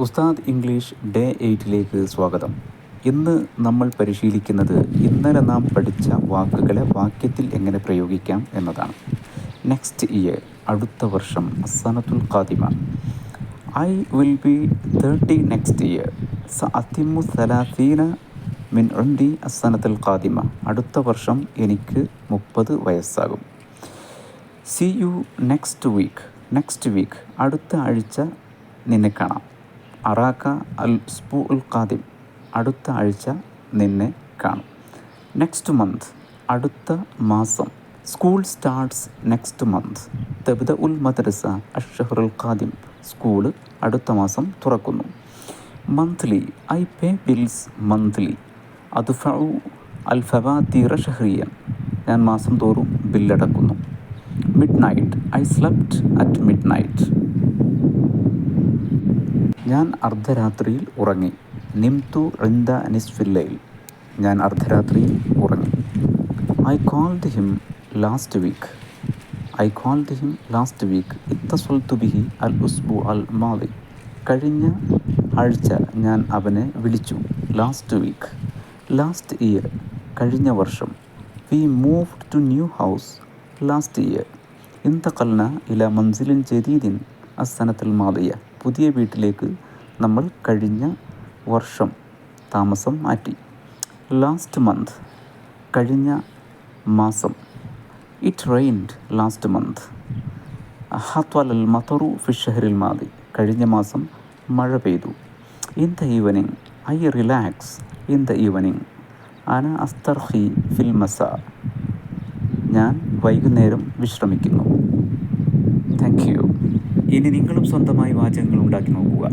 ഉസ്താദ് English day 8ലേക്ക് സ്വാഗതം. ഇന്ന് നമ്മൾ പരിശീലിക്കുന്നത് ഇന്നലെ നാം പഠിച്ച വാക്കുകളെ വാക്യത്തിൽ എങ്ങനെ പ്രയോഗിക്കാം എന്നതാണ്. നെക്സ്റ്റ് ഇയർ, അടുത്ത വർഷം. അസ്സനത്തുൽ ഖാദിമ, I will be 30 next year. സഅത്തിമു 30 മിൻ ഉംരി അസ്സനത്തുൽ ഖാദിമ, അടുത്ത വർഷം എനിക്ക് 30 വയസ്സാകും. See you next week, next week, അടുത്ത ആഴ്ച നിന്നെ കാണാം. അറാക്ക അൽ ഉസ്ബു ഉൽ ഖാദിം, അടുത്ത ആഴ്ച നിന്നെ കാണും. നെക്സ്റ്റ് മന്ത്, അടുത്ത മാസം. School starts next month. തബ്ദ ഉൽ മദ്രസ അഷ്ഷഹറുൽ ഖാദിം, സ്കൂള് അടുത്ത മാസം തുറക്കുന്നു. Monthly, I pay bills monthly. അദ്ഫഉ അൽ ഫവാതീറ ഷഹ്രിയൻ, ഞാൻ മാസം തോറും ബില്ലടക്കുന്നു. Midnight, I slept at midnight, ഞാൻ അർദ്ധരാത്രിയിൽ ഉറങ്ങി. നിംതു ഇൻദ നിസ്ഫിൽ ലൈൽ, ഞാൻ അർദ്ധരാത്രിയിൽ ഉറങ്ങി. I called him last week, I called him last week. ഇത്തസൽതു ബിഹി അൽ ഉസ്ബു അൽ മാദി, കഴിഞ്ഞ ആഴ്ച ഞാൻ അവനെ വിളിച്ചു. Last week. ലാസ്റ്റ് ഇയർ, കഴിഞ്ഞ വർഷം. We moved to new house last year. ഇന്തഖൽന ഇല മൻസിലിൻ ജദീദിൻ അസ്സനത്തുൽ മാദിയ, പുതിയ വീട്ടിലേക്ക് നമ്മൾ കഴിഞ്ഞ വർഷം താമസം മാറ്റി. ലാസ്റ്റ് മന്ത്, കഴിഞ്ഞ മാസം. It rained last month. ഹത്വലൽ മതറു ഫി ഷഹ്റിൽ മാദി, കഴിഞ്ഞ മാസം മഴ പെയ്തു. In the evening, I relax in the evening. അന അസ്തർഖി ഫിൽ മസാ, ഞാൻ വൈകുന്നേരം വിശ്രമിക്കുന്നു. Thank you. ഇനി നിങ്ങളും സ്വന്തമായി വാചകങ്ങൾ ഉണ്ടാക്കി നോക്കുക.